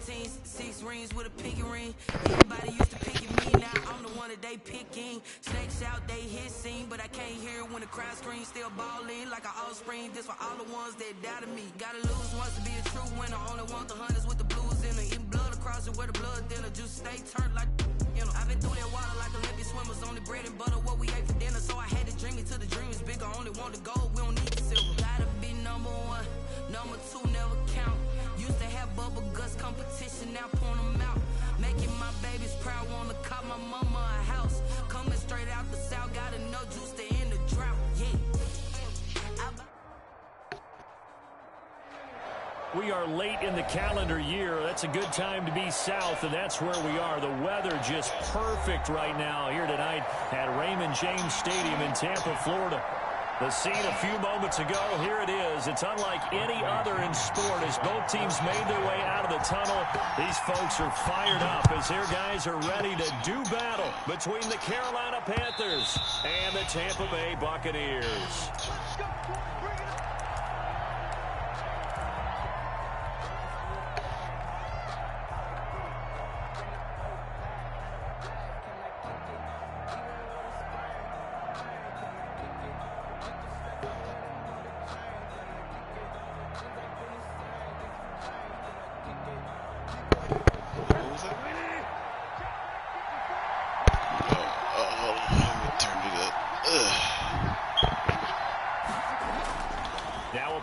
teens, 6 rings with a pinky ring. Everybody used to pick at me, now I'm the one that they picking. Snakes out, they hit scene, but I can't hear it when the crowd screams. Still balling like an offspring. This for all the ones that doubted me. Gotta lose once to be a true winner. Only want the hunters with the blues in it. Eating blood across it where the blood thinner. Juice stay turned like, you know. I've been through that water like Olympic swimmers. Only bread and butter, what we ate for dinner. So I had to dream it till the dream is bigger. Only want the gold, we don't need the silver. Gotta be number one, number two never count. Used to have bubble guts competition, now point them out. Making my babies proud, wanna call my mama a house. Coming straight out the south, gotta know juice to end the drought, yeah. We are late in the calendar year. That's a good time to be south, and that's where we are. The weather just perfect right now here tonight at Raymond James Stadium in Tampa, Florida. The scene a few moments ago, here it is. It's unlike any other in sport as both teams made their way out of the tunnel. These folks are fired up as their guys are ready to do battle between the Carolina Panthers and the Tampa Bay Buccaneers.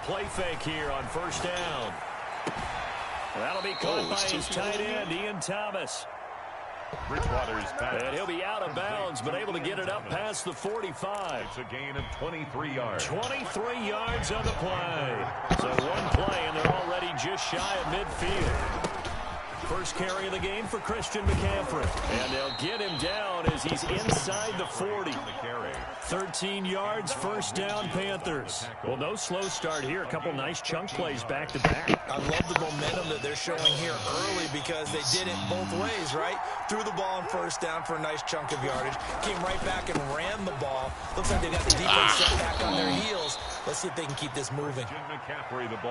Play fake here on first down. That'll be caught by his tight end, Ian Thomas. Bridgewater's pass. And he'll be out of bounds, but able to get it up past the 45. It's a gain of 23 yards. 23 yards on the play. So one play, and they're already just shy of midfield. First carry of the game for Christian McCaffrey. And they'll get him down as he's inside the 40. 13 yards, first down, Panthers. Well, no slow start here. A couple nice chunk plays back-to-back. I love the momentum that they're showing here early because they did it both ways, right? Threw the ball on first down for a nice chunk of yardage. Came right back and ran the ball. Looks like they got the defense set back on their heels. Let's see if they can keep this moving.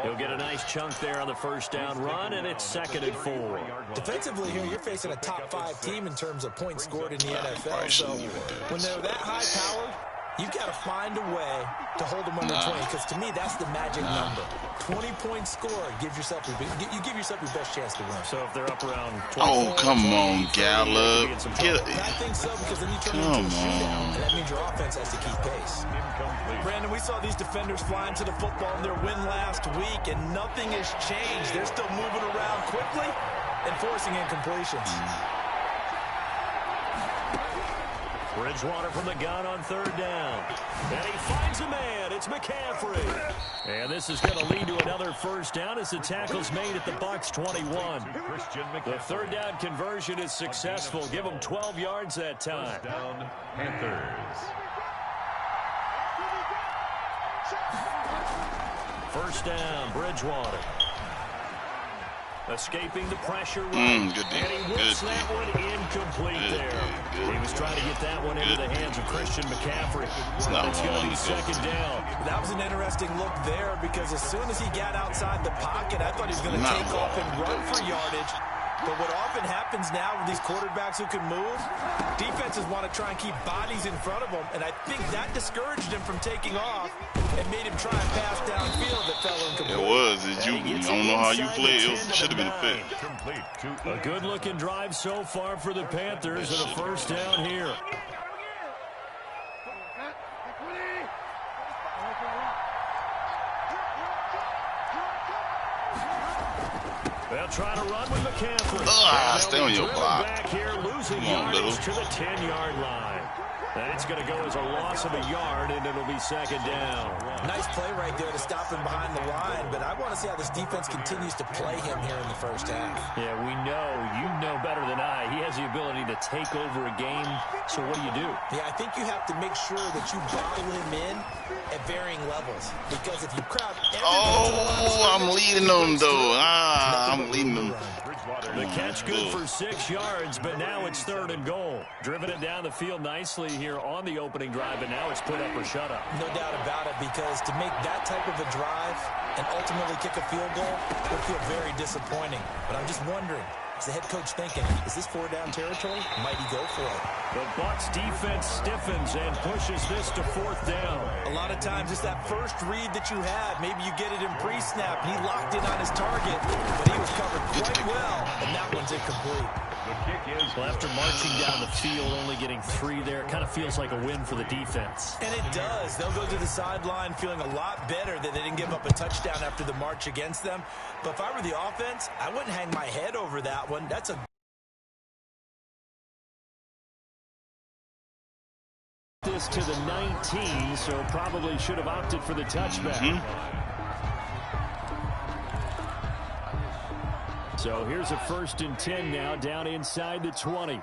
He'll get a nice chunk there on the first down run, and it's 2nd and 4. Defensively here, you're facing a top-5 team in terms of points scored in the NFL. So when they're that high-powered, you've got to find a way to hold them under 20, because to me, that's the magic number. 20 points scored gives yourself you give yourself your best chance to win. So if they're up around 20, oh, come on, Gallup. I think so, because then you turn into a shootout, and that means your offense has to keep pace. Brandon, we saw these defenders flying to the football in their win last week, and nothing has changed. They're still moving around quickly and forcing incompletions. Bridgewater from the gun on third down. And he finds a man. It's McCaffrey. And this is going to lead to another first down as the tackle's made at the Bucs 21. The third down conversion is successful. Give them 12 yards that time. First down, Panthers. First down, Bridgewater. Escaping the pressure run. Good and he whips that one incomplete there. He was trying to get that one into the hands of Christian McCaffrey. It's going to be 2nd down. That was an interesting look there because as soon as he got outside the pocket, I thought he was going to take off and run for yardage. But what often happens now with these quarterbacks who can move, defenses want to try and keep bodies in front of them, and I think that discouraged him from taking off and made him try and pass downfield that fell incomplete. It was. I don't know how you played. It should have been a pick. A good-looking drive so far for the Panthers and a first down here. They'll try to run with McCaffrey. Stay on your block. Back here, losing yardage to the 10-yard line. That's going to go as a loss of a yard, and it'll be 2nd down. Nice play right there to stop him behind the line, but I want to see how this defense continues to play him here in the first half. Yeah, we know, you know better than I, he has the ability to take over a game, So what do you do? Yeah, I think you have to make sure that you bottle him in at varying levels. Because if you crowd I'm leading them, though. I'm leading them. The catch good for 6 yards, but now it's 3rd and goal. Driven it down the field nicely here on the opening drive, but now it's put up or shut up. No doubt about it, because to make that type of a drive and ultimately kick a field goal would feel very disappointing. But I'm just wondering, is the head coach thinking, is this 4-down territory? Might he go for it? The Bucs defense stiffens and pushes this to 4th down. A lot of times it's that first read that you have. Maybe you get it in pre-snap, and he locked in on his target, but he was covered quite well, and that one's incomplete. Well, after marching down the field, only getting 3 there, it kind of feels like a win for the defense. And it does. They'll go to the sideline feeling a lot better that they didn't give up a touchdown after the march against them. But if I were the offense, I wouldn't hang my head over that one. That's a this to the 19, so probably should have opted for the touchback. So here's a 1st and 10 now, down inside the 20.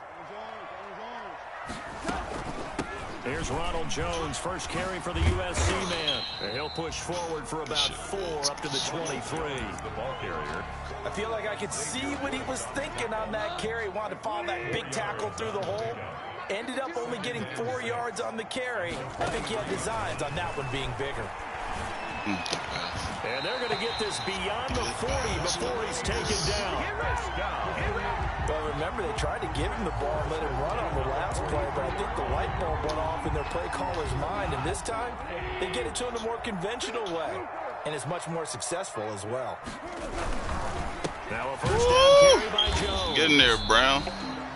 Here's Ronald Jones, first carry for the USC man. And he'll push forward for about 4 up to the 23. The ball carrier. I feel like I could see what he was thinking on that carry. Wanted to follow that big tackle through the hole. Ended up only getting 4 yards on the carry. I think he had designs on that one being bigger. And they're going to get this beyond the 40 before he's taken down. Well, remember, they tried to give him the ball and let him run on the last play, but I think the light bulb went off in their play caller's mind, and this time they get it to him a more conventional way, and it's much more successful as well. Now a 1st down carry by Jones. Get in there, Brown.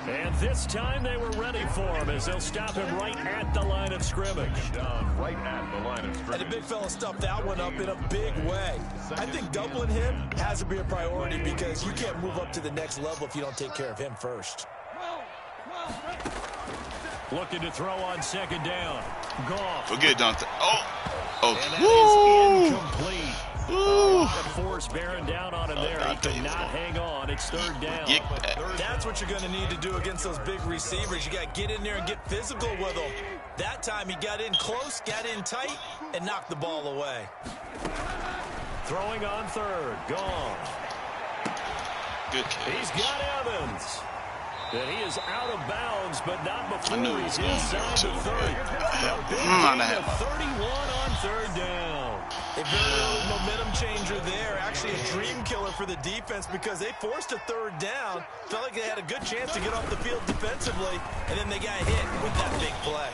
And this time they were ready for him as they'll stop him right at the line of scrimmage. Down right at the line of scrimmage. And the big fella stuffed that one up in a big way. I think doubling him has to be a priority because you can't move up to the next level if you don't take care of him first. Looking to throw on 2nd down. Goff. Forget Dante. And that is incomplete. The force bearing down on him there. He could not hang on. It's 3rd down. That's what you're going to need to do against those big receivers. You got to get in there and get physical with them. That time he got in close, got in tight, and knocked the ball away. Throwing on 3rd. Gone. Good catch. He's got Evans. And he is out of bounds, but not before he's inside the 30. A big gain of 31 on 3rd down. A very early momentum changer there. Actually a dream killer for the defense because they forced a 3rd down. Felt like they had a good chance to get off the field defensively, and then they got hit with that big play.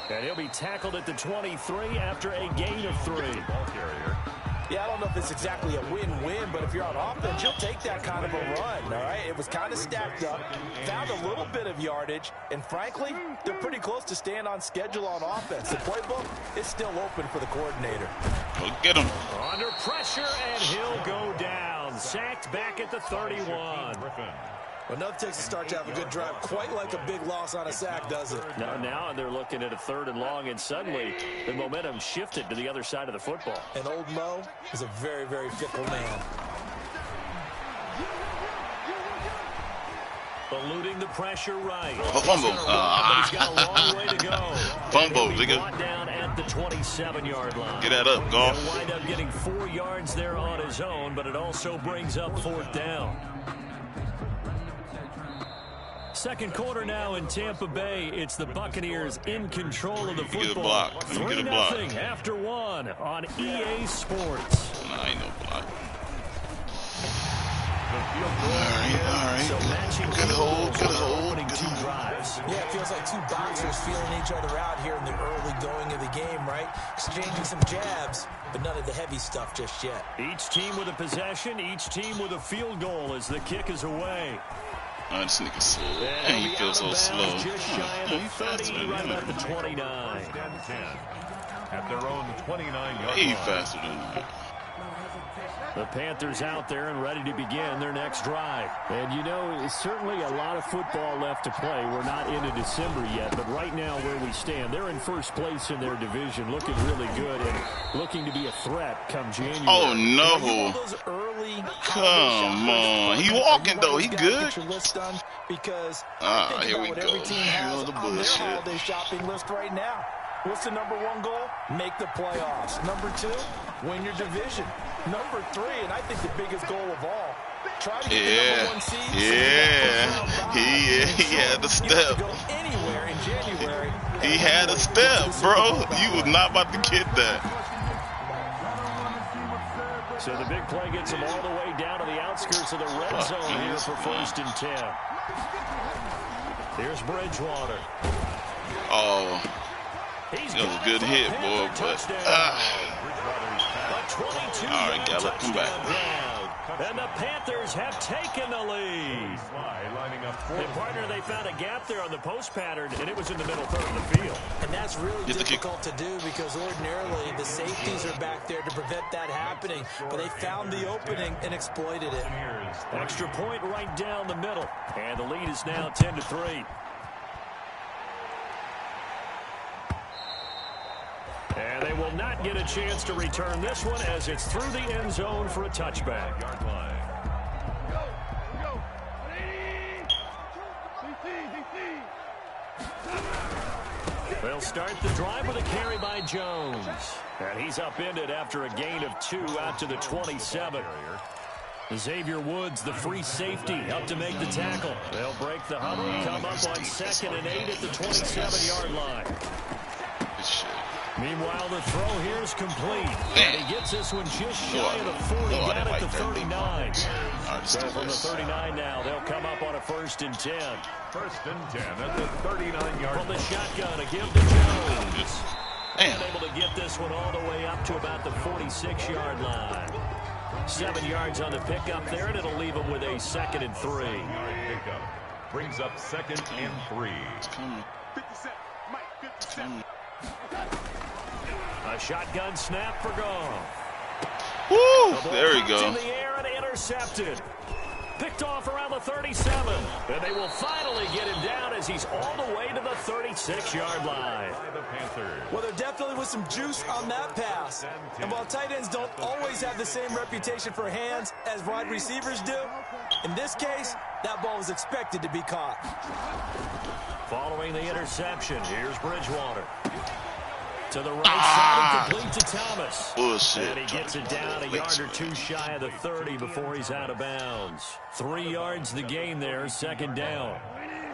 And he'll be tackled at the 23 after a gain of 3. Ball carrier. Yeah, I don't know if it's exactly a win-win, but if you're on offense, you'll take that kind of a run, all right? It was kind of stacked up, found a little bit of yardage, and frankly, they're pretty close to staying on schedule on offense. The playbook is still open for the coordinator. Well, get him. Under pressure, and he'll go down. Sacked back at the 31. Well, nothing takes a start to have a good drive, quite like a big loss on a sack, does it? Now they're looking at a 3rd and long, and suddenly the momentum shifted to the other side of the football. And old Mo is a very, very fickle man. Eluding the pressure right. Fumble. He's got a long way to go. Fumble, nigga. Brought down at the 27-yard line. Get that up, Goff. He'll wind up getting 4 yards there on his own, but it also brings up 4th down. Second quarter now in Tampa Bay. It's the Buccaneers in control of the football. 3-0 after 1 on EA Sports. Nah, ain't no block. All right. So matching Good hold. opening 2 drives. Yeah, it feels like 2 boxers feeling each other out here in the early going of the game, right? Exchanging some jabs, but none of the heavy stuff just yet. Each team with a possession, each team with a field goal as the kick is away. Oh, this nigga's slow. And he feels so slow. Just shy of the 30, right about the 29. At their own 29-yard line. He faster than that. The Panthers out there and ready to begin their next drive. And, you know, it's certainly a lot of football left to play. We're not into December yet, but right now where we stand, they're in first place in their division, looking really good and looking to be a threat come January. Oh, no. Those early really Come on. He walking, though. He good. Get your list done because Here we go. Every team has the on their bullshit. holiday shopping list right now. What's the number one goal? Make the playoffs. Number two, win your division. Number three, and I think the biggest goal of all, try to get the number one seed. He had the step. Go anywhere in January. He had a step, bro. You was not about to get that. So the big play gets him all the way down to the outskirts of the red zone here for 1st and 10. Here's Bridgewater. Oh. He's That was a good hit, boy, but all right, Gallup, come back. And the Panthers have taken the lead. And partner, they found a gap there on the post pattern, and it was in the middle third of the field. And that's really difficult to do because ordinarily the safeties are back there to prevent that happening, but they found the opening and exploited it. Extra point right down the middle, and the lead is now 10-3. And they will not get a chance to return this one as it's through the end zone for a touchback. They'll start the drive with a carry by Jones. And he's upended after a gain of 2 out to the 27. Xavier Woods, the free safety, up to make the tackle. They'll break the huddle and come up on 2nd and 8 at the 27-yard line. Meanwhile, the throw here is complete. And he gets this one just shy of the 40, down at the 39. So from the 39 now, they'll come up on a 1st and 10. 1st and 10 at the 39-yard line. From the shotgun, a give to Jones. Damn. And able to get this one all the way up to about the 46-yard line. 7 yards on the pickup there, and it'll leave him with a 2nd and 3. Pickup brings up 2nd and 3. A shotgun snap for Goff. Woo! There we go. In the air and intercepted. Picked off around the 37. And they will finally get him down as he's all the way to the 36-yard line. Well, there definitely was some juice on that pass. And while tight ends don't always have the same reputation for hands as wide receivers do, in this case, that ball was expected to be caught. Following the interception, here's Bridgewater. To the right side, complete to Thomas. Bullshit. And he gets it down a yard or 2 shy of the 30 before he's out of bounds. 3 yards the gain there, 2nd down.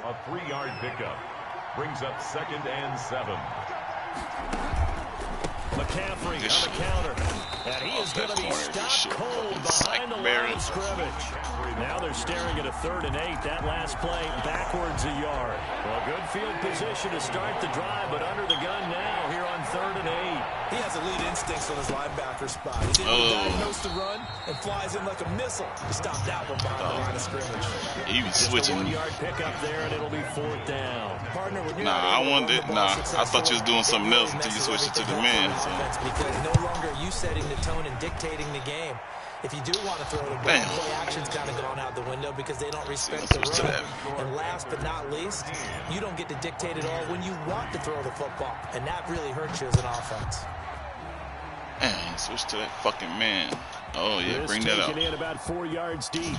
A 3-yard pickup brings up 2nd and 7. McCaffrey on the counter. And he is going to be stopped cold behind the line of scrimmage. Now they're staring at a 3rd and 8. That last play backwards a yard. Well, good field position to start the drive, but under the gun now here on 3rd and 8. He has elite instincts on his linebacker spot. He's able to diagnose the run and flies in like a missile to stop that one behind the line of scrimmage. He was switching. 1-yard pickup there, and it'll be 4th down. Partner, when you're I wanted it. I thought you was doing something else until you switched it to the man. So. Because no longer are you setting the tone and dictating the game. If you do want to throw the ball, play action's kind of gone out the window because they don't respect the run. And last but not least, you don't get to dictate it all when you want to throw the football. And that really hurts you as an offense. Man, switch to that fucking man. Oh, yeah, bring that up. In about 4 yards deep.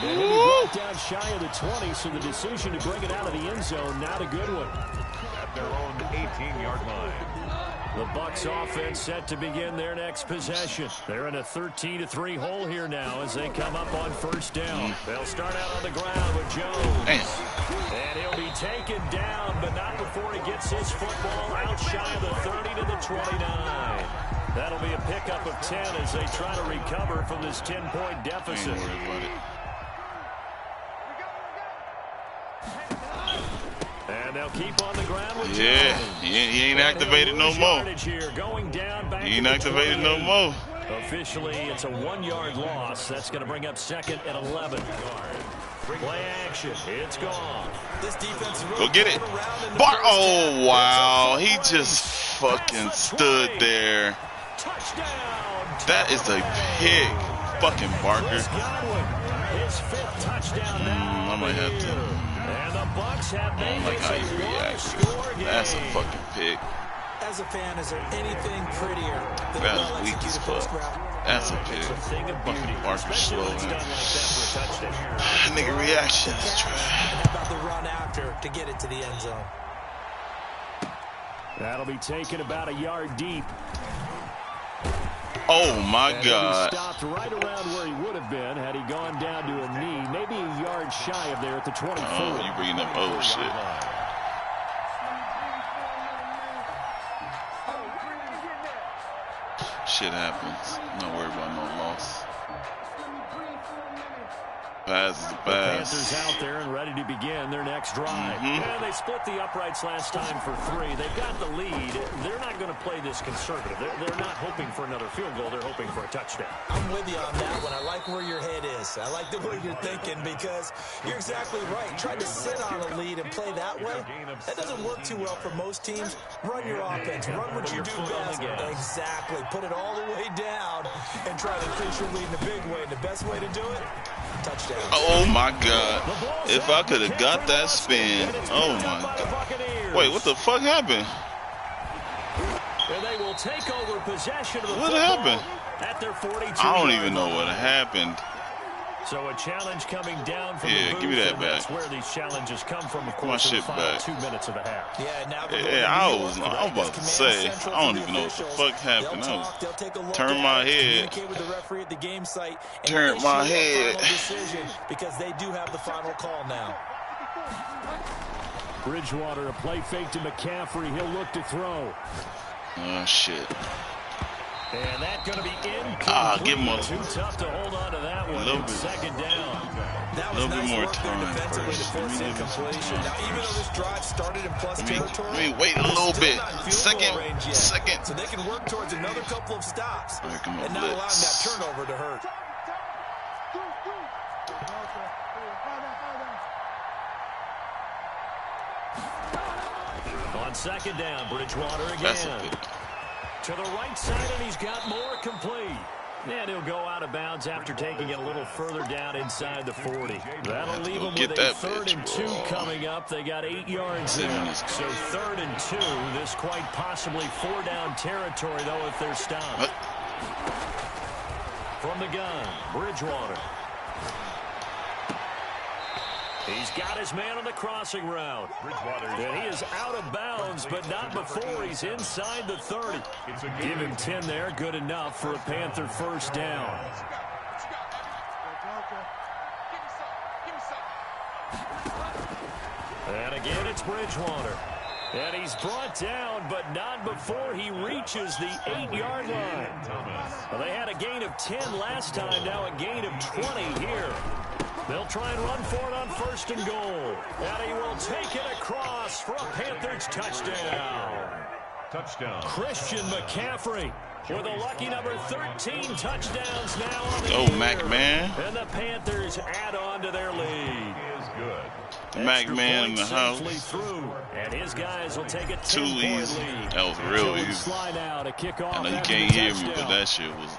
And he'll be brought down shy of the 20, so the decision to bring it out of the end zone, not a good one. At their own 18-yard line. The Bucs offense set to begin their next possession. They're in a 13-3 hole here now as they come up on 1st down. They'll start out on the ground with Jones. And he'll be taken down, but not before he gets his football out shy of the 30 to the 29. That'll be a pickup of 10 as they try to recover from this 10-point deficit. And they'll keep on the ground with Jones. He ain't activated no more. Going down, back He ain't activated no more. Officially, it's a 1-yard loss. That's going to bring up 2nd and 11. Play action. It's gone. This defense is Go get it. Oh, wow. He just fucking stood there. Touchdown. That is a pig. Fucking Barker. His 5th touchdown now. I might have to. And the Bucs have made like how you react. That's a fucking pig. As a fan, is there anything prettier than That a was weak as well-executed fuck. post route? That's a pick. Fucking Barker slow. Nigga reaction is trash. How about the run after to get it to the end zone? That'll be taken about a yard deep. Oh my And God. He stopped right around where he would have been had he gone down to a knee, maybe a yard shy of there at the 24. Oh, you bringing up old shit. Shit happens. I'm not worried about no loss. Pass is a pass. Panthers out there and ready to begin their next drive. Yeah, they split the uprights last time for 3. They've got the lead. They're not going to play this conservative. They're not hoping for another field goal. They're hoping for a touchdown. I'm with you on that one. I like where your head is. I like the way you're thinking because you're exactly right. Trying to sit on a lead and play that way, that doesn't work too well for most teams. Run your offense. Run what you do best. Exactly. Put it all the way down and try to increase your lead in a big way. And the best way to do it, touchdown. Oh my God. If I could have got that spin. Oh my God. Wait, what the fuck happened? And they will take over possession of the What happened? At their 42. I don't even know what happened. So a challenge coming down from Yeah, the give me that booth, back. That's where these challenges come from, of course, My in the shit final back. 2 minutes of the half. Yeah, now I was about to say, I don't even know what the fuck happened. I was turn my head. Turn my head. Because they do have the final call now. Bridgewater, a play fake to McCaffrey. He'll look to throw. Oh shit. And that's going to be incomplete. Give him a Too tough to hold on to that one. little bit. Second down. That little was bit nice more work there time defensively to first. force incompletion. Now, even though this drive started in plus territory, Let me wait a little still bit. not in field goal range yet. Second. So they can work towards another couple of stops All right, come on, and not allowing that blitz. turnover to hurt. On second down, Bridgewater again. That's a pick. To the right side, and he's got more complete. And he'll go out of bounds after taking it a little further down inside the 40. That'll leave them with a 3rd and 2 coming up. They got 8 yards there. So 3rd and 2. This quite possibly 4-down territory, though, if they're stopped. From the gun, Bridgewater. He's got his man on the crossing route. And he is out of bounds, but not before he's inside the 30. Give him 10 there, good enough for a Panther first down. And again, it's Bridgewater. And he's brought down, but not before he reaches the 8-yard line. Well, they had a gain of 10 last time, now a gain of 20 here. They'll try and run for it on 1st and goal. And he will take it across for a Panthers touchdown. Christian McCaffrey with a lucky number 13 touchdowns now on the year. Mac Man. And the Panthers add on to their lead. Mac Man in the house. Through, and his guys will take a 10-point Too easy. lead. That was real easy. Slide out to kick off. I know you after can't the hear me, touchdown. but that shit was...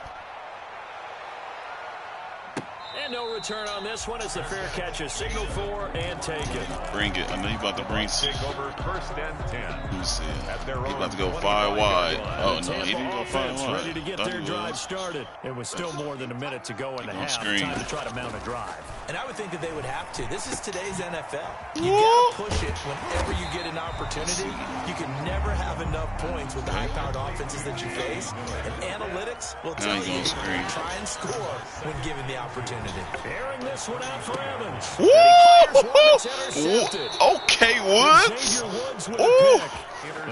And no return on this one as the fair catch is signaled for and taken. Bring it. I know you about to bring some. Over 1st and 10. Let me see. At their He own about to go 25 5 wide. yard Oh, The no, he didn't go 5 offense wide. ready to get Thought their he drive was. started. It was still more than a minute to go in the half. screen. Time to try to mount a drive. And I would think that they would have to. This is today's NFL. You got to push it whenever you get an opportunity. You can never have enough points with the high-powered offenses that you face. And analytics will tell he's you gonna screen. try and score when given the opportunity. Airing this one out for Evans. Woo! Okay, Woods. Xavier Woods with Ooh. a pick.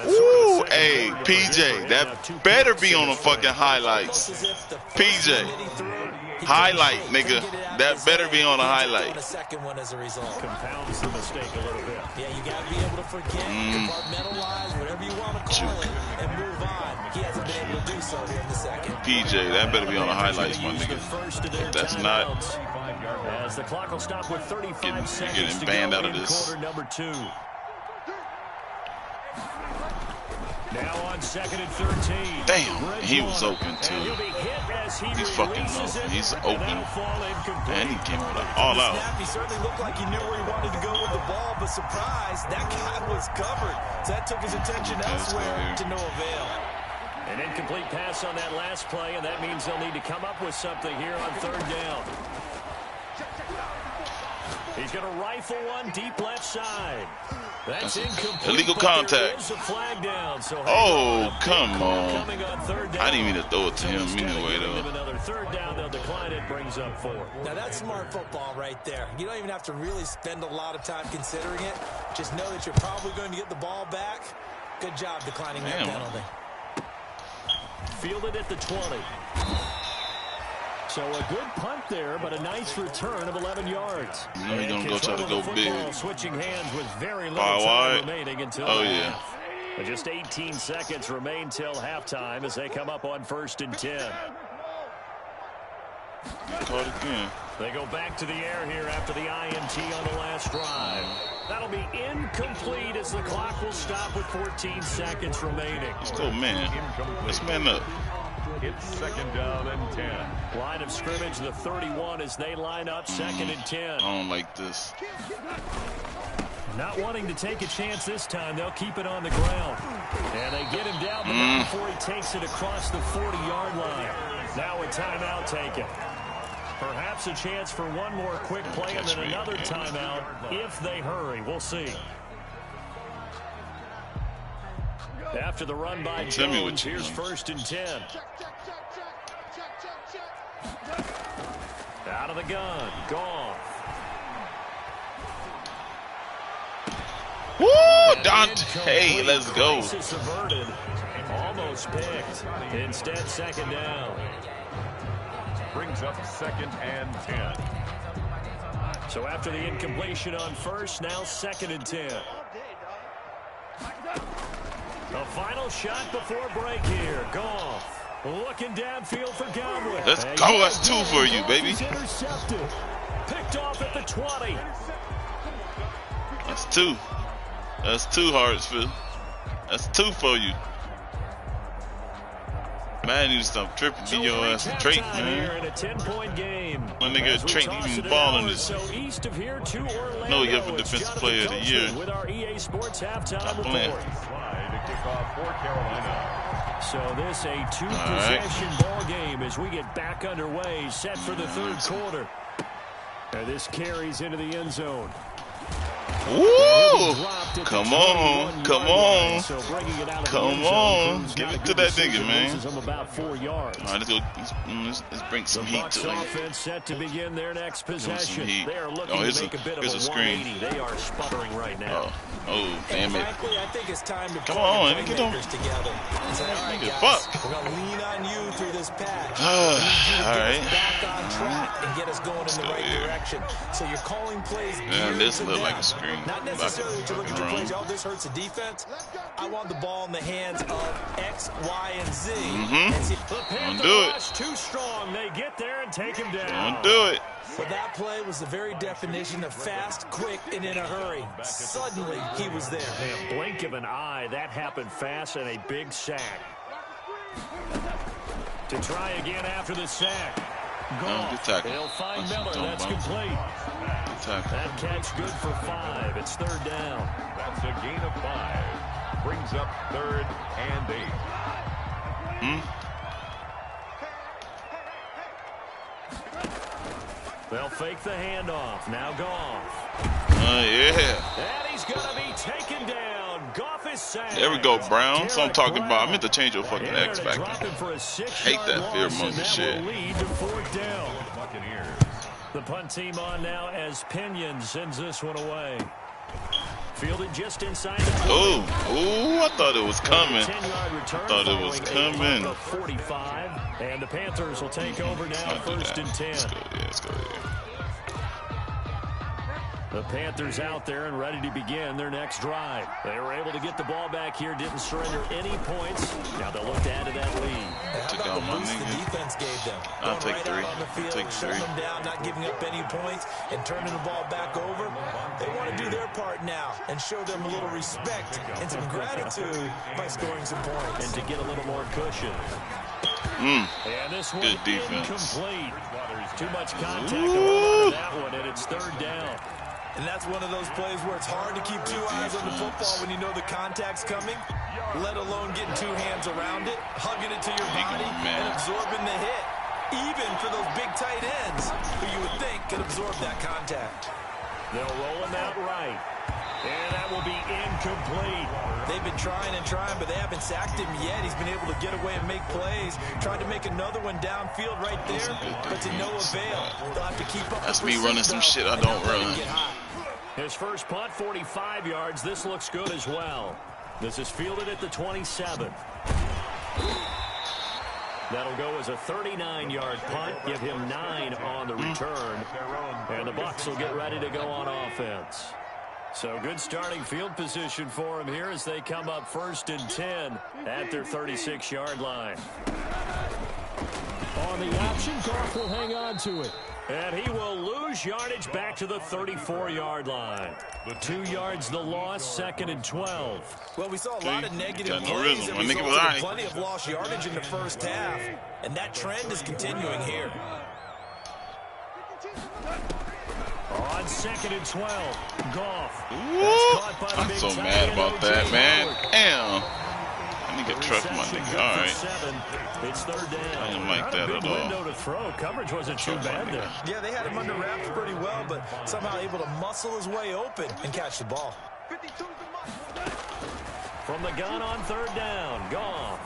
Ooh, hey, PJ, that better be on the fucking highlights. PJ, highlight, nigga. That better be on the highlight. The second one as a result. Compounds the mistake a little bit. Yeah, you got to be able to forget, compartmentalize, whatever you want to call it, and move on. He hasn't been able to do so here in the second. PJ, that better be on the highlights, my nigga. If that's not, As the clock will stop with 35 You're seconds getting to banned go out of in this. quarter number 2. Now on 2nd and 13. damn, he was open too. And he'll be hit as he He's fucking releases open. it, He's and open. that'll fall incomplete. And he came with an all out. Snap, he certainly looked like he knew where he wanted to go with the ball, but surprise, that guy was covered. So that took his attention elsewhere to no avail. An incomplete pass on that last play, and that means they'll need to come up with something here on third down. He's going to rifle one deep left side. That's incomplete. Illegal contact. Flag down, so come on. I didn't mean to throw it to him anyway, though. Another third down, they'll decline it, brings up 4. Now, that's smart football right there. You don't even have to really spend a lot of time considering it. Just know that you're probably going to get the ball back. Good job declining that penalty. Fielded at the 20. So a good punt there, but a nice return of 11 yards. Now we're going to go try to go big. Switching hands with very little time remaining until half. Just 18 seconds remain till halftime as they come up on 1st and 10. Caught again. They go back to the air here after the INT on the last drive. That'll be incomplete as the clock will stop with 14 seconds remaining. Let's go, man. Let's man up. It's 2nd down and 10. Line of scrimmage, the 31 as they line up 2nd and 10. I don't like this. Not wanting to take a chance this time, they'll keep it on the ground. And they get him down, but not before he takes it across the 40-yard line. Now a timeout taken. Perhaps a chance for one more quick play and then another timeout if they hurry. We'll see. After the run by Jones, here's 1st and 10. Out of the gun, Goff. Woo, Dante, let's go. Averted. Almost picked. Instead, 2nd down. Brings up 2nd and 10. So after the incompletion on 1st, now 2nd and 10. The final shot before break here. Goff looking downfield for Godwin. Let's go. That's 2 for you, baby. Intercepted. Picked off at the 20. That's 2. That's 2, Hartsfield. That's 2 for you. Man, you need to stop tripping. Be your ass a trait, man. In a 10-point game. My nigga, a trait even balling this. So east of here to Orlando. No, you have a defensive player of the year. With our EA Sports halftime report. To kick off for Carolina. So this a 2-possession ball game as we get back underway, set for the 3rd quarter. And this carries into the end zone. Woo! Come on. Come on. Come on. Give it to that nigga, man. All right, let's bring some heat to him. Offense set to begin their next possession. They are looking to make a bit of a screen. 180. They are sputtering right now. Oh, damn it. Frankly, I think it's time to come on, get them together. And say, all right, guys, fuck. we're going to lean on you through this patch. All right. Back on track and get us going in the right direction. So you're calling plays. Man, this look like a screen. Not necessarily that you look at your plays, oh, this hurts the defense. I want the ball in the hands of X, Y, and Z. Don't do it. Too strong. They get there and take him down. Don't do it. But that play was the very definition of fast, quick, and in a hurry. Suddenly, he was there. In a blink of an eye, that happened fast and a big sack. To try again after the sack. They'll find Miller. That's complete. That catch good for 5. It's 3rd down. That's a gain of 5. Brings up 3rd and 8. They'll fake the handoff. Now Goff. Yeah. And he's going to be taken down. Goff is sacked. There we go, Brown. That's what I'm talking about. I meant to change your fucking X factor. Hate that fear-monger shit. Lead to 4th down. The punt team on now as Pinion sends this one away. Fielded just inside the 20. Oh, I thought it was coming. 10-yard return. I thought it was coming. 45, and the Panthers will take over now, 1st and 10. Let's go. The Panthers out there and ready to begin their next drive. They were able to get the ball back here, didn't surrender any points. Now they'll look to add to that lead. Took out my nigga. The defense gave them. I'll take 3. Take 3. Shutting them down, not giving up any points, and turning the ball back over. They want to do their part now and show them a little respect and some gratitude by scoring some points. And to get a little more cushion. And this one good defense. Incomplete. Too much contact on that one, and it's 3rd down. And that's one of those plays where it's hard to keep 2 eyes on the football when you know the contact's coming. let alone getting two hands around it, hugging it to your body, and absorbing the hit. Even for those big tight ends, who you would think could absorb that contact. They'll roll him out right. And that will be incomplete. They've been trying and trying, but they haven't sacked him yet. He's been able to get away and make plays. Tried to make another one downfield right there, but to no avail. They'll have to keep up. That's me running some shit I don't run. His first punt, 45 yards. This looks good as well. This is fielded at the 27. That'll go as a 39-yard punt. Give him 9 on the return. And the Bucs will get ready to go on offense. So good starting field position for him here as they come up 1st and 10 at their 36-yard line. On the option, Goff will hang on to it. And he will lose yardage back to the 34-yard line. 2 yards the loss, 2nd and 12. Well, we saw a lot of negative plays and resulted in plenty of lost yardage in the first half. And that trend is continuing here. On 2nd and 12, Goff. I'm so mad about that, man. Damn. I nigga truck my nigga. All right. It's 3rd down. I didn't like that at all. Window to throw. Coverage wasn't too bad there. Yeah, they had him under wraps pretty well, but somehow able to muscle his way open and catch the ball. From the gun on 3rd down, Goff.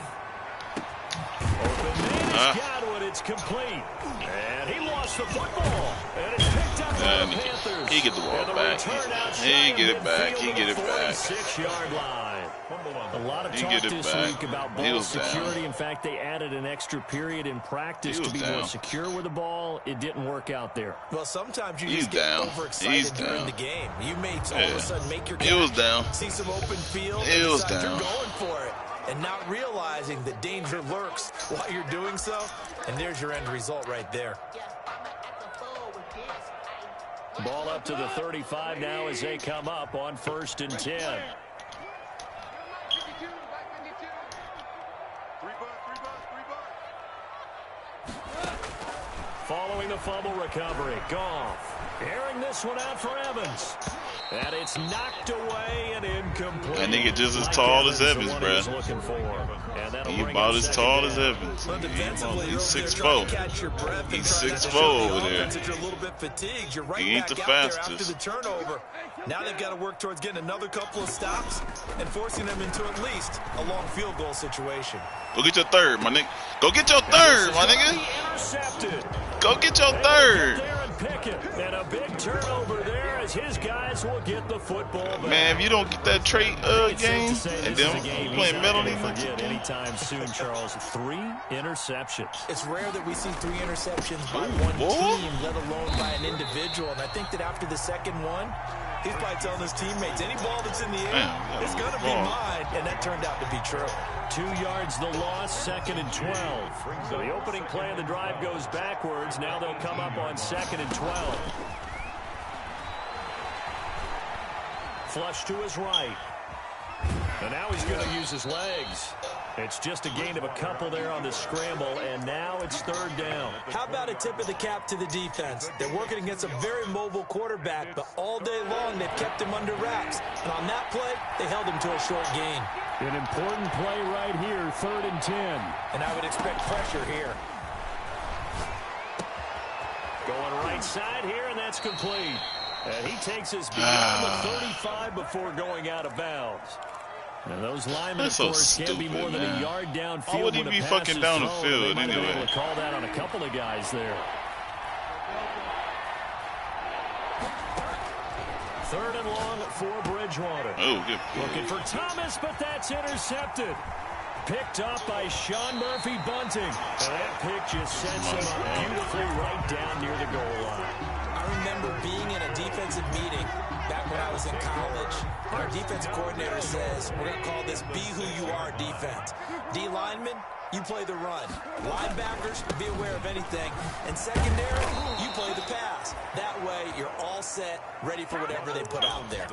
Open man, he's got one. It's complete. And he lost the football. And it's picked up by the Panthers. He get the ball back. He get it back. He get it back. 6-yard line. A lot of talk this week about ball security. In fact, they added an extra period in practice to be more secure with the ball. It didn't work out there. Well, sometimes you just get overexcited during the game. You may all of a sudden make your catch, see some open field, and decide you're going for it. And not realizing that danger lurks while you're doing so. And there's your end result right there. Ball up to the 35 now as they come up on 1st and 10. Following the fumble recovery, Goff airing this one out for Evans. And it's knocked away and incomplete. That nigga just as tall as Evans, bro. He about as tall as Evans. He's 6'4". He's 6'4" over there. He ain't the fastest. Now they've got to work towards getting another couple of stops and forcing them into at least a long field goal situation. Go get your third, my nigga. Go get your third, my nigga. Go get your third. And a big turnover there as his guys will get the football back. Man, if you don't get that trait game, and then playing metal anytime soon, Charles. 3 interceptions. It's rare that we see 3 interceptions by one team, let alone by an individual. And I think that after the second one, he's probably telling his teammates, any ball that's in the air, it's going to be mine. And that turned out to be true. 2 yards the loss, 2nd and 12. So the opening play of the drive goes backwards. Now they'll come up on 2nd and 12. Flush to his right. And now he's going to use his legs. It's just a gain of a couple there on the scramble, and now it's 3rd down. How about a tip of the cap to the defense? They're working against a very mobile quarterback, but all day long they've kept him under wraps. And on that play, they held him to a short gain. An important play right here, 3rd and 10. And I would expect pressure here. Going right side here, and that's complete. And he takes us beyond the 35 before going out of bounds. And those linemen, of course, can't be more than a yard downfield. How would he be fucking down the field anyway? They might be able to call that on a couple of guys there. 3rd and long for Bridgewater. Oh, good. Looking for Thomas, but that's intercepted. Picked up by Sean Murphy-Bunting. And that pick just sends him up beautifully right down near the goal line. I remember being in a defensive meeting back when I was in college. Our defensive coordinator says, we're going to call this be who you are defense. D linemen, you play the run. Linebackers, be aware of anything. And secondary, you play the pass. That way, you're all set, ready for whatever they put out there.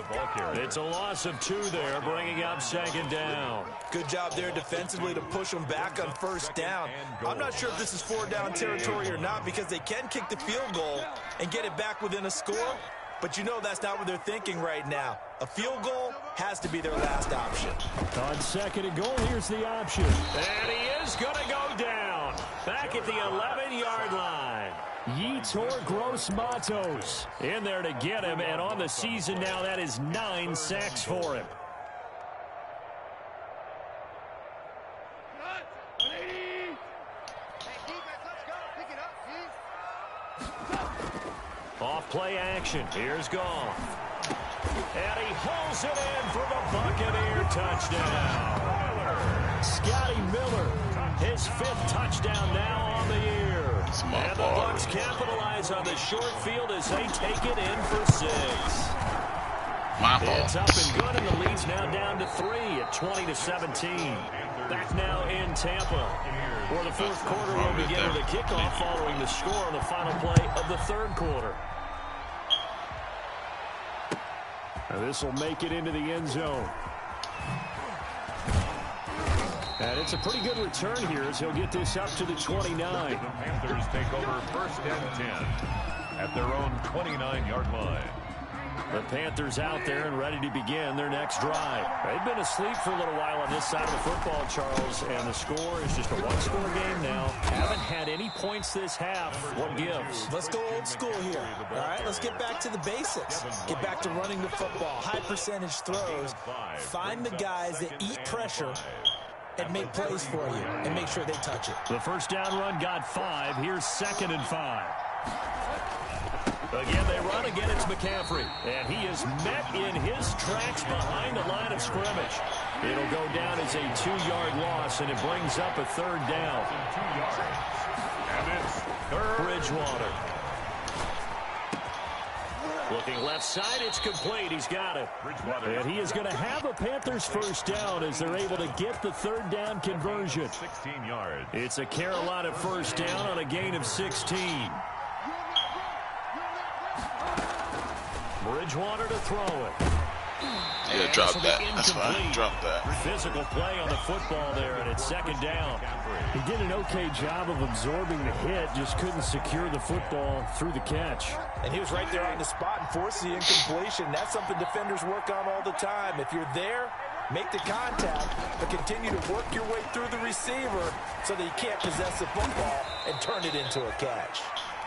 It's a loss of 2 there, bringing up 2nd down. Good job there defensively to push them back on 1st down. I'm not sure if this is 4 down territory or not because they can kick the field goal and get it back within a score. But you know that's not what they're thinking right now. A field goal has to be their last option. On second and goal, here's the option. And he is going to go down. Back at the 11-yard line. Yetur Gross-Matos in there to get him. And on the season now, that is 9 sacks for him. Off play action. Here's Goff. And he hauls it in for the Buccaneer touchdown. Scotty Miller, his 5th touchdown now on the year. And the Bucs capitalize on the short field as they take it in for 6. It's up and good, and the lead's now down to 3 at 20-17. Back now in Tampa, where the 4th quarter will begin with a kickoff following the score on the final play of the 3rd quarter. This will make it into the end zone. And it's a pretty good return here as he'll get this up to the 29. The Panthers take over 1st and 10 at their own 29-yard line. The Panthers out there and ready to begin their next drive. They've been asleep for a little while on this side of the football, Charles, and the score is just a one-score game now. Haven't had any points this half. What gives? Let's go old school here. All right, let's get back to the basics. Get back to running the football, high percentage throws. Find the guys that eat pressure and make plays for you and make sure they touch it. The first down run got 5. Here's 2nd and 5. Again, they run. Again, it's McCaffrey. And he is met in his tracks behind the line of scrimmage. It'll go down as a 2-yard loss, and it brings up a 3rd down. And it's 3rd. Bridgewater. Looking left side, it's complete. He's got it. And he is going to have a Panthers first down as they're able to get the 3rd down conversion. 16 yards. It's a Carolina first down on a gain of 16. Bridgewater to throw it. Yeah, drop that. That's fine. Drop that. Physical play on the football there, and it's 2nd down. He did an okay job of absorbing the hit, just couldn't secure the football through the catch. And he was right there on the spot and forced the incompletion. That's something defenders work on all the time. If you're there, make the contact, but continue to work your way through the receiver so that you can't possess the football and turn it into a catch.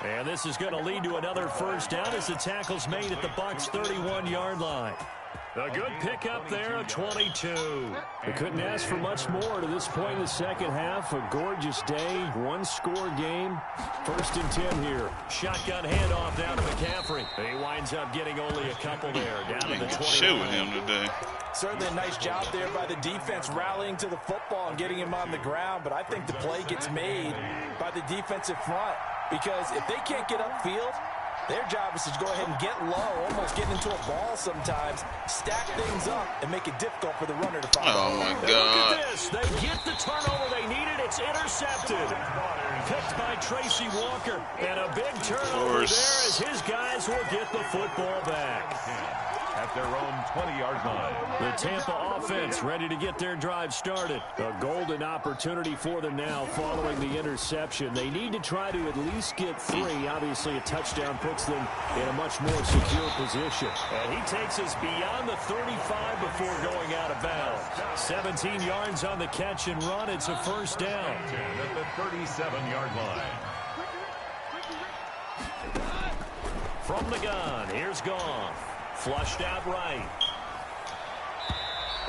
And this is going to lead to another first down as the tackle's made at the Bucs' 31-yard line. A good pickup there, a 22. They couldn't ask for much more to this point in the second half. A gorgeous day, one-score game. 1st and 10 here. Shotgun handoff down to McCaffrey. He winds up getting only a couple there, down to the 20. Shoot with him today. Certainly a nice job there by the defense rallying to the football and getting him on the ground, but I think the play gets made by the defensive front because if they can't get upfield, their job is to go ahead and get low, almost get into a ball sometimes, stack things up, and make it difficult for the runner to find. Oh, my God. Look at this. They get the turnover they needed. It's intercepted. Picked by Tracy Walker. And a big turnover there as his guys will get the football back. At their own 20-yard line. The Tampa offense ready to get their drive started. A golden opportunity for them now following the interception. They need to try to at least get 3. Obviously, a touchdown puts them in a much more secure position. And he takes us beyond the 35 before going out of bounds. 17 yards on the catch and run. It's a first down. At the 37-yard line. From the gun, here's Goff. Flushed out right.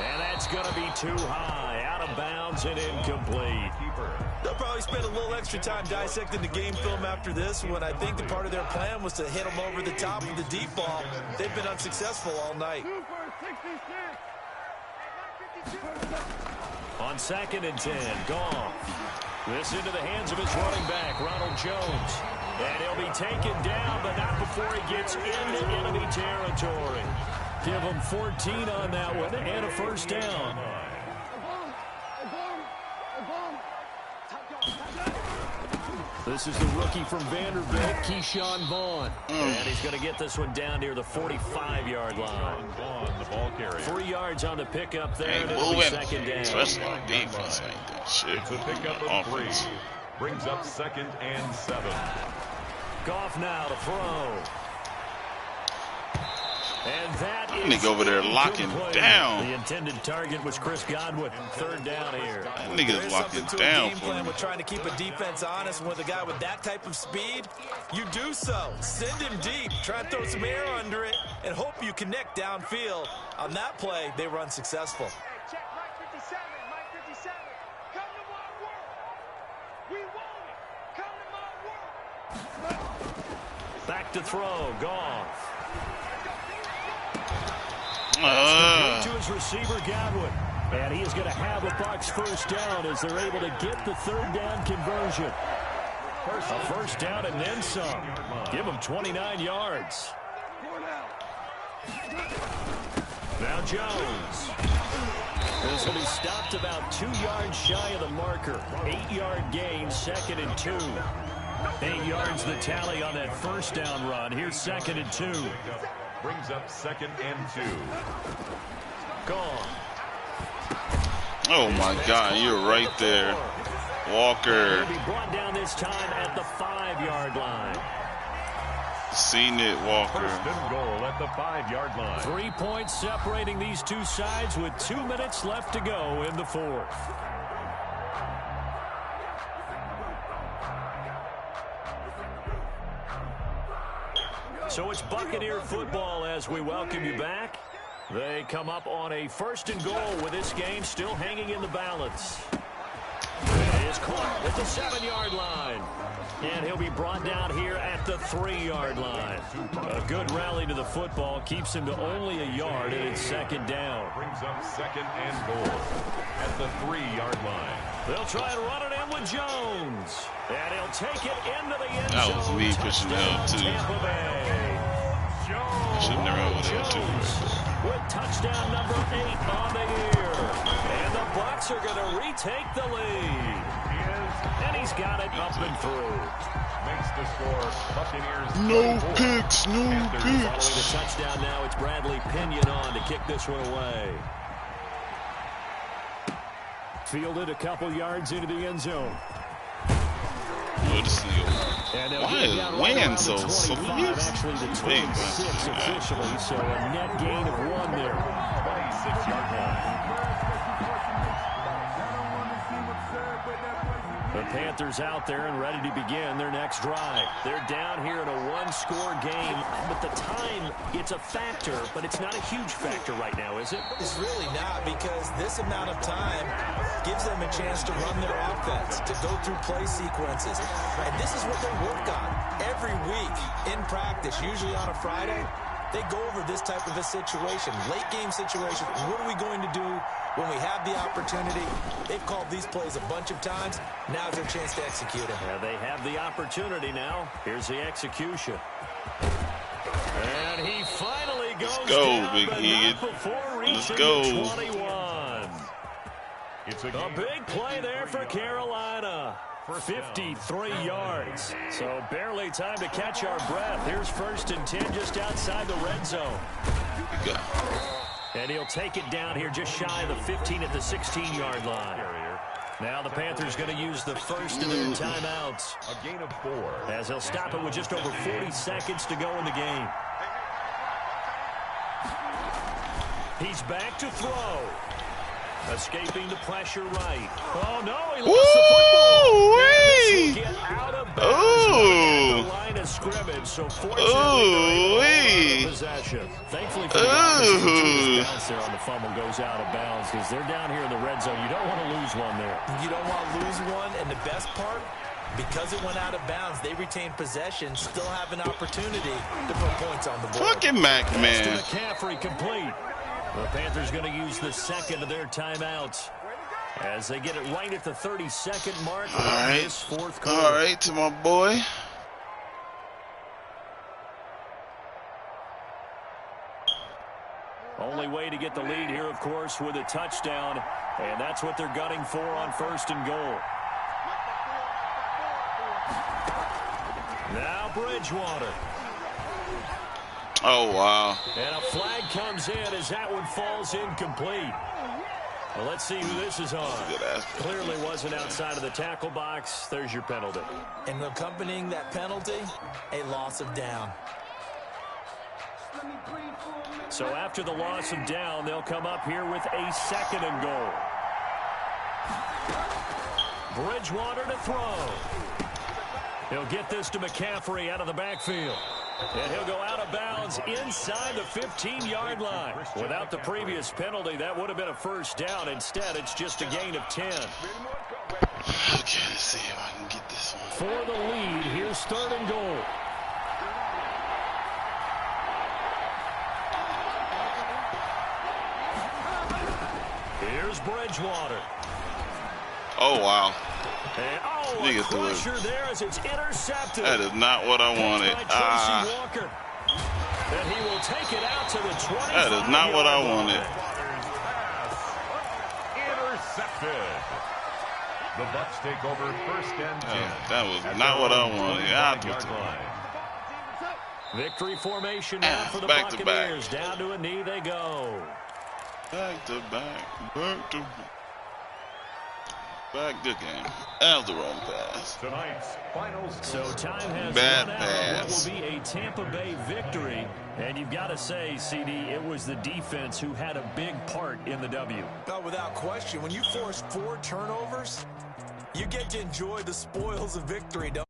And that's going to be too high. Out of bounds and incomplete. They'll probably spend a little extra time dissecting the game film after this one. I think the part of their plan was to hit them over the top of the deep ball. They've been unsuccessful all night. On 2nd and 10, Goff. This into the hands of his running back, Ronald Jones. And he'll be taken down, but not before he gets into enemy territory. Give him 14 on that one and a first down. This is the rookie from Vanderbilt, Keyshawn Vaughn. And he's going to get this one down near the 45-yard line. The ball carrier. 3 yards on the pickup there. Ain't It'll be moving. 2nd down. Especially on defense. Ain't that shit. It's a pickup of 3. Brings up 2nd and 7. Goff now to throw. And that nigga over there locking down. The intended target was Chris Godwin. Third down here. That nigga's locking down for plan me. with trying to keep a defense honest with a guy with that type of speed. You do so. Send him deep. Try and throw some air under it and hope you connect downfield. On that play, they were unsuccessful. Check Mike 57, Mike 57. Come to my work. We want it. Come to my work. Back to throw. Goff. To his receiver, Godwin. And he is going to have a Bucs first down as they're able to get the third down conversion. A first down and then some. Give him 29 yards. Now Jones. This will be stopped about 2 yards shy of the marker. 8-yard gain, 2nd and 2. 8 yards the tally on that first down run. Here's 2nd and 2. Brings up 2nd and 2. Gone. Oh my God, you're right there, Walker. He'll be brought down this time at the 5-yard line. Seen it, Walker. First and goal at the 5-yard line. 3 points separating these two sides with 2 minutes left to go in the fourth. So it's Buccaneer football as we welcome you back. They come up on a 1st and goal with this game still hanging in the balance. It is caught at the 7-yard line. And he'll be brought down here at the 3-yard line. A good rally to the football keeps him to only a yard, and it's 2nd down. Brings up 2nd and goal at the 3-yard line. They'll try and run it in with Jones. And he'll take it into the end zone. That was me pushing down, too. Tampa Bay. I should never have that, too. With touchdown number 8 on the year. And the Bucs are going to retake the lead. And he's got it up and through. Makes the score Buccaneers. No picks, no Following the picks. touchdown now, it's Bradley Pinion on to kick this one away. Fielded a couple yards into the end zone. Yo, this nigga, why is Wayne so slow? Actually, the 26 officially, so a net gain of 1 there. 26-yard line. The Panthers out there and ready to begin their next drive. They're down here in a 1-score game, but the time, it's a factor, but it's not a huge factor right now, is it? It's really not, because this amount of time gives them a chance to run their offense, to go through play sequences. And this is what they work on every week in practice, usually on a Friday. They go over this type of a situation, late game situation. What are we going to do when we have the opportunity? They've called these plays a bunch of times. Now's their chance to execute them. Yeah, they have the opportunity now. Here's the execution. And he finally goes down, Big but Egan. not before reaching Let's go. the 21. It's A big play there for Carolina. 53 yards. So barely time to catch our breath. Here's 1st and 10 just outside the red zone. And he'll take it down here just shy of the 15 at the 16-yard line. Now the Panthers going to use the first of their timeouts. A gain of 4. As they'll stop it with just over 40 seconds to go in the game. He's back to throw. Escaping the pressure right. Oh, no, he lost the football. This will get out of bounds at the line of scrimmage, so fortunately, possession. Thankfully for the offense, bounce there on the fumble goes out of bounds because they're down here in the red zone. You don't want to lose one there. You don't want to lose one, and the best part, because it went out of bounds, they retained possession, still have an opportunity to put points on the board. Fucking Mac, man. To McCaffrey complete. The Panthers going to use the second of their timeouts as they get it right at the 32nd mark of this fourth quarter. All right, to my boy. Only way to get the lead here, of course, with a touchdown, and that's what they're gunning for on 1st and goal. Now Bridgewater. Oh, wow. And a flag comes in as that one falls incomplete. Well, let's see who this is on. Clearly wasn't outside of the tackle box. There's your penalty. And accompanying that penalty, a loss of down. So after the loss of down, they'll come up here with a 2nd and goal. Bridgewater to throw. He'll get this to McCaffrey out of the backfield. And he'll go out of bounds inside the 15-yard line. Without the previous penalty, that would have been a first down. Instead, it's just a gain of 10. Okay, let's see if I can get this one. For the lead, here's 3rd and goal. Here's Bridgewater. Oh, wow. And, a crusher there as it's intercepted. That is not what I wanted. Walker. And he will take it out to the 25. That is not what I wanted. Intercepted. The Bucs take over 1st and 10. That was not what I wanted. Victory formation now for the Buccaneers. Down to a knee they go. Back to back. Back to game. That was the wrong pass. Tonight's final score. So time has Bad run out. pass. What will be a Tampa Bay victory. And you've got to say, CD, it was the defense who had a big part in the W. No, without question. When you force 4 turnovers, you get to enjoy the spoils of victory, don't you?